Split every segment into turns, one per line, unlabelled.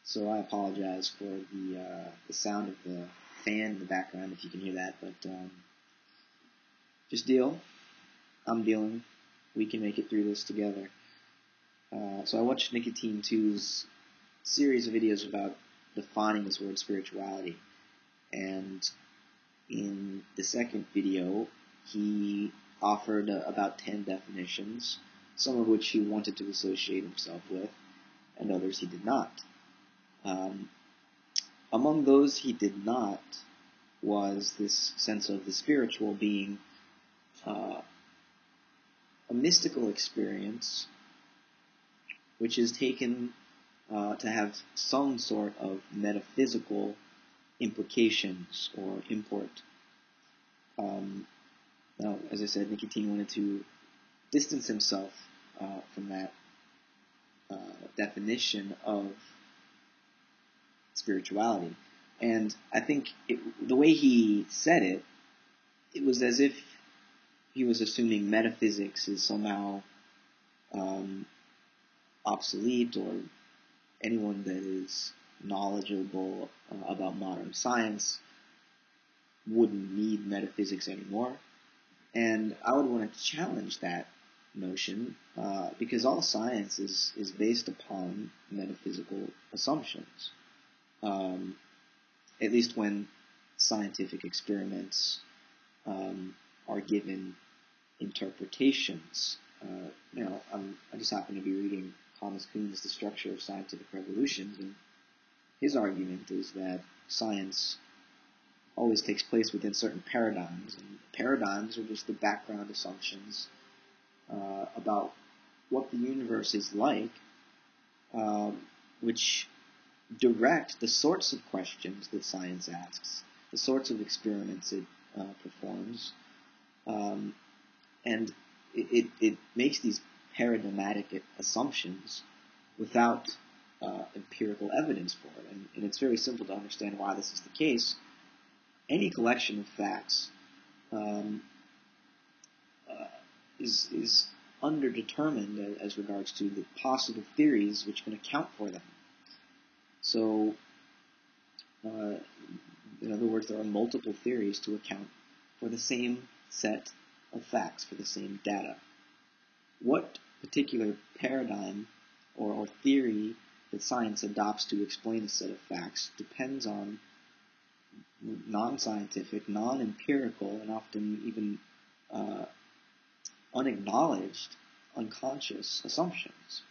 So I apologize for the sound of the fan in the background if you can hear that, but just deal. I'm dealing. We can make it through this together. So I watched Nicotine 2's series of videos about defining this word spirituality, and in the second video he offered about 10 definitions, some of which he wanted to associate himself with, and others he did not. Among those he did not was this sense of the spiritual being a mystical experience which is taken to have some sort of metaphysical implications or import. Now, as I said, Nicotine wanted to distance himself from that definition of spirituality. And I think the way he said it, it was as if he was assuming metaphysics is somehow obsolete, or anyone that is knowledgeable about modern science wouldn't need metaphysics anymore. And I would want to challenge that notion because all science is based upon metaphysical assumptions. At least when scientific experiments are given interpretations. I just happen to be reading Thomas Kuhn's The Structure of Scientific Revolutions, and his argument is that science always takes place within certain paradigms, and paradigms are just the background assumptions about what the universe is like, which direct the sorts of questions that science asks, the sorts of experiments it performs, and it makes these paradigmatic assumptions without empirical evidence for it. And it's very simple to understand why this is the case. Any collection of facts is underdetermined as regards to the possible theories which can account for them. So, in other words, there are multiple theories to account for the same set of facts, for the same data. What particular paradigm or theory that science adopts to explain a set of facts depends on non-scientific, non-empirical, and often even unacknowledged, unconscious assumptions.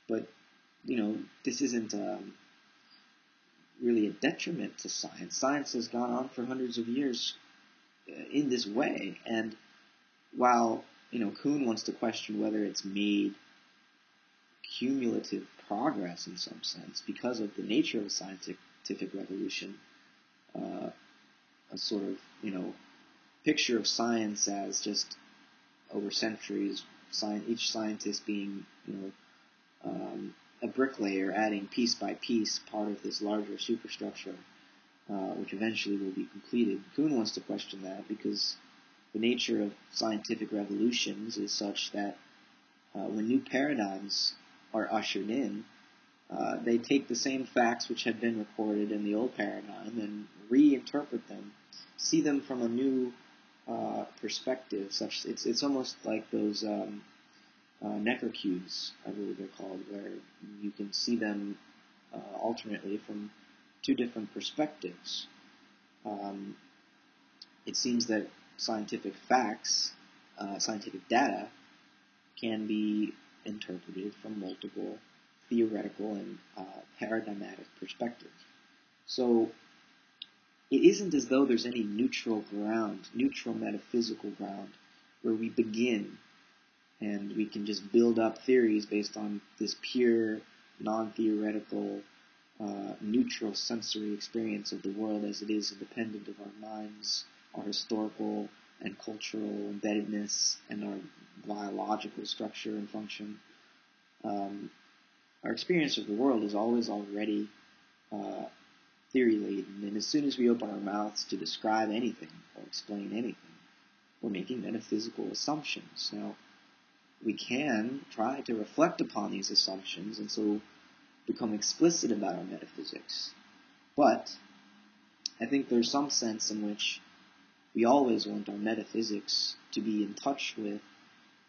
But, this isn't really a detriment to science. Science has gone on for hundreds of years in this way, and while Kuhn wants to question whether it's made cumulative progress in some sense because of the nature of the scientific revolution, a sort of picture of science as just over centuries, each scientist being a bricklayer, adding piece by piece part of this larger superstructure, which eventually will be completed. Kuhn wants to question that because the nature of scientific revolutions is such that when new paradigms are ushered in, they take the same facts which had been recorded in the old paradigm and reinterpret them, see them from a new perspective. It's almost like those Necker cubes, I believe they're called, where you can see them alternately from two different perspectives. It seems that scientific facts, scientific data, can be interpreted from multiple theoretical and paradigmatic perspectives. So it isn't as though there's any neutral metaphysical ground, where we begin and we can just build up theories based on this pure, non-theoretical, neutral sensory experience of the world as it is, independent of our minds, our historical and cultural embeddedness, and our biological structure and function. Our experience of the world is always already theory-laden, and as soon as we open our mouths to describe anything or explain anything, we're making metaphysical assumptions. Now, we can try to reflect upon these assumptions, and so become explicit about our metaphysics. But I think there's some sense in which we always want our metaphysics to be in touch with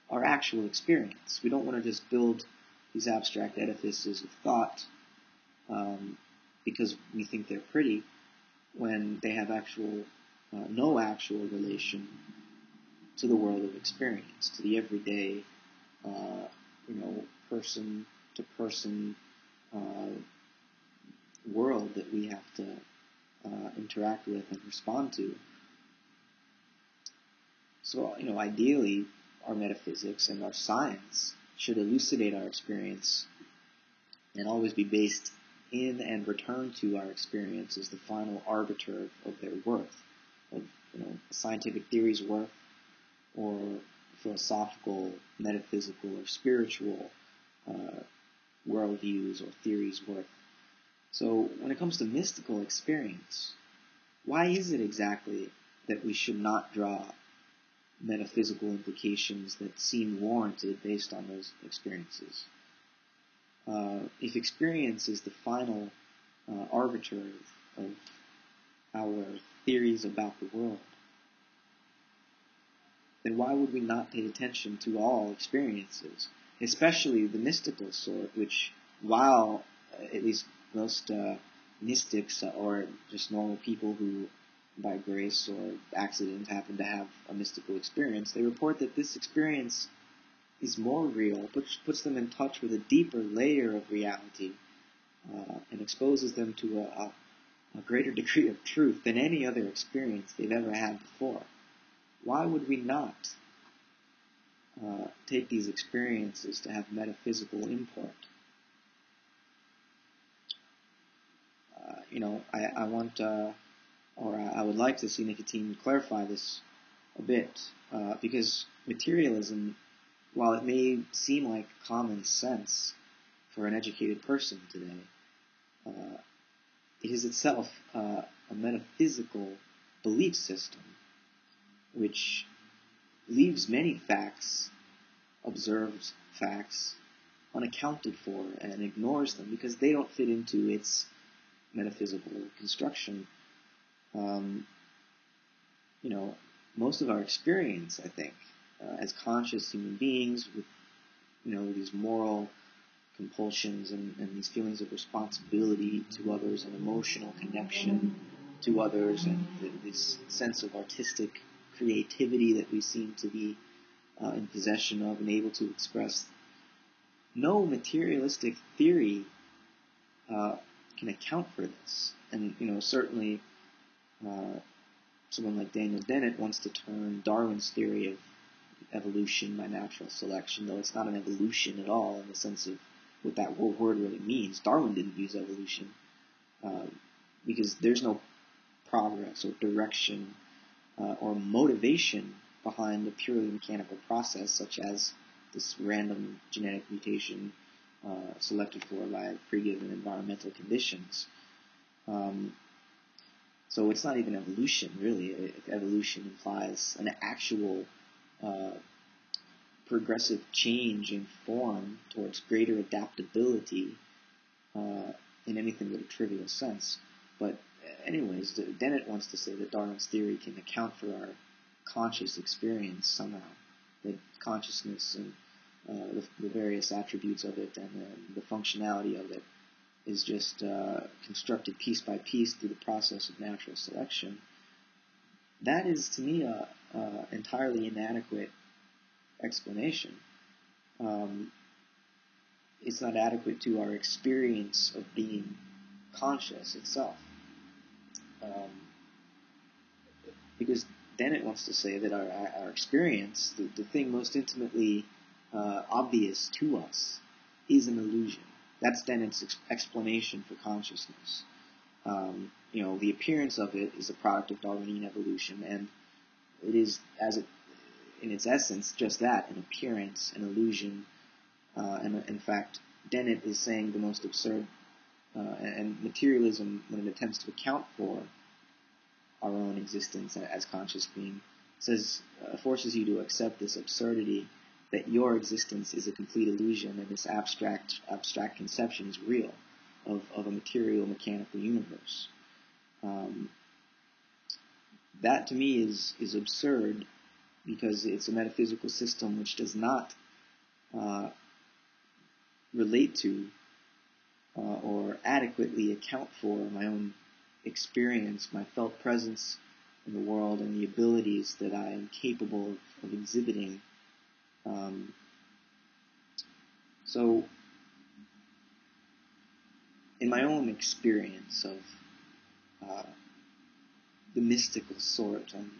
our actual experience. We don't want to just build these abstract edifices of thought because we think they're pretty when they have no actual relation to the world of experience, to the everyday, person-to-person world that we have to interact with and respond to. So, ideally, our metaphysics and our science should elucidate our experience and always be based in and return to our experience as the final arbiter of their worth, of a scientific theory's worth, or philosophical, metaphysical, or spiritual worldviews or theories' worth. So when it comes to mystical experience, why is it exactly that we should not draw metaphysical implications that seem warranted based on those experiences? If experience is the final arbiter of our theories about the world, then why would we not pay attention to all experiences, especially the mystical sort, which, while at least most mystics or just normal people who by grace or accident happen to have a mystical experience, they report that this experience is more real, which puts them in touch with a deeper layer of reality and exposes them to a greater degree of truth than any other experience they've ever had before. Why would we not take these experiences to have metaphysical import? I would like to see Nicotine clarify this a bit, because materialism, while it may seem like common sense for an educated person today, it is itself a metaphysical belief system which leaves many facts, observed facts, unaccounted for and ignores them because they don't fit into its metaphysical construction. Most of our experience, I think, as conscious human beings with, these moral compulsions and these feelings of responsibility to others and emotional connection to others and this sense of artistic creativity that we seem to be in possession of and able to express. No materialistic theory can account for this. And, certainly someone like Daniel Dennett wants to turn Darwin's theory of evolution by natural selection, though it's not an evolution at all in the sense of what that word really means. Darwin didn't use evolution because there's no progress or direction or motivation behind a purely mechanical process such as this random genetic mutation selected for by pre-given environmental conditions. So it's not even evolution, really. If evolution implies an actual progressive change in form towards greater adaptability in anything but a trivial sense. But anyways, Dennett wants to say that Darwin's theory can account for our conscious experience somehow, that consciousness and the various attributes of it and the functionality of it is just constructed piece by piece through the process of natural selection. That is, to me, a entirely inadequate explanation. It's not adequate to our experience of being conscious itself. Because Dennett wants to say that our experience, the thing most intimately obvious to us, is an illusion. That's Dennett's explanation for consciousness. The appearance of it is a product of Darwinian evolution, and it is, in its essence, just that, an appearance, an illusion. And in fact, Dennett is saying the most absurd, and materialism, when it attempts to account for our own existence as conscious being, forces you to accept this absurdity that your existence is a complete illusion and this abstract conception is real. of a material mechanical universe. That to me is absurd, because it's a metaphysical system which does not relate to or adequately account for my own experience, my felt presence in the world, and the abilities that I am capable of exhibiting. So, in my own experience of the mystical sort, and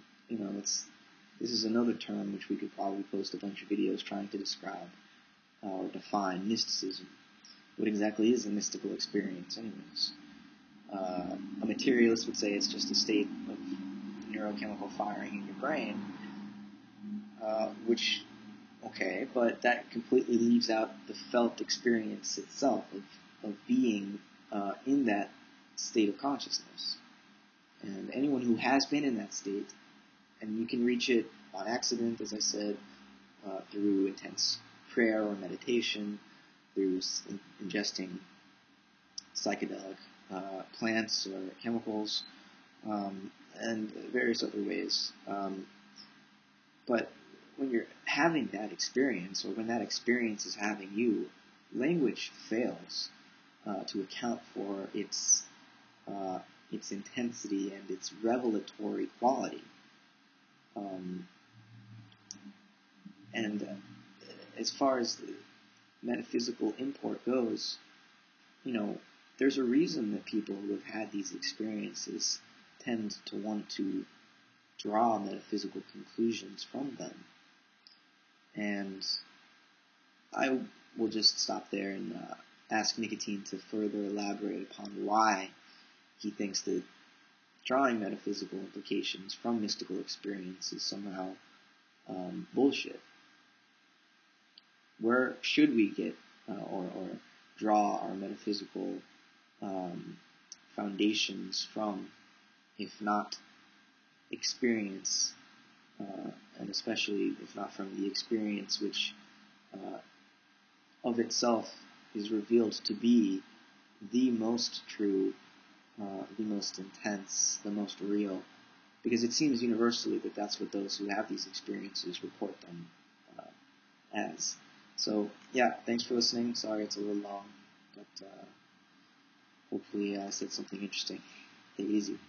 this is another term which we could probably post a bunch of videos trying to describe or define mysticism. What exactly is a mystical experience, anyways? A materialist would say it's just a state of neurochemical firing in your brain, okay, but that completely leaves out the felt experience itself of being in that state of consciousness. And anyone who has been in that state, and you can reach it on accident, as I said, through intense prayer or meditation, through ingesting psychedelic plants or chemicals, and various other ways. But when you're having that experience, or when that experience is having you, language fails to account for its intensity and its revelatory quality. And as far as the metaphysical import goes, there's a reason that people who have had these experiences tend to want to draw metaphysical conclusions from them. And I will just stop there and ask Nicotine to further elaborate upon why he thinks that drawing metaphysical implications from mystical experience is somehow bullshit. Where should we get or draw our metaphysical foundations from, if not experience, and especially if not from the experience which of itself is revealed to be the most true, the most intense, the most real, because it seems universally that that's what those who have these experiences report them as. So, yeah, thanks for listening. Sorry it's a little long, but hopefully I said something interesting. Take it easy.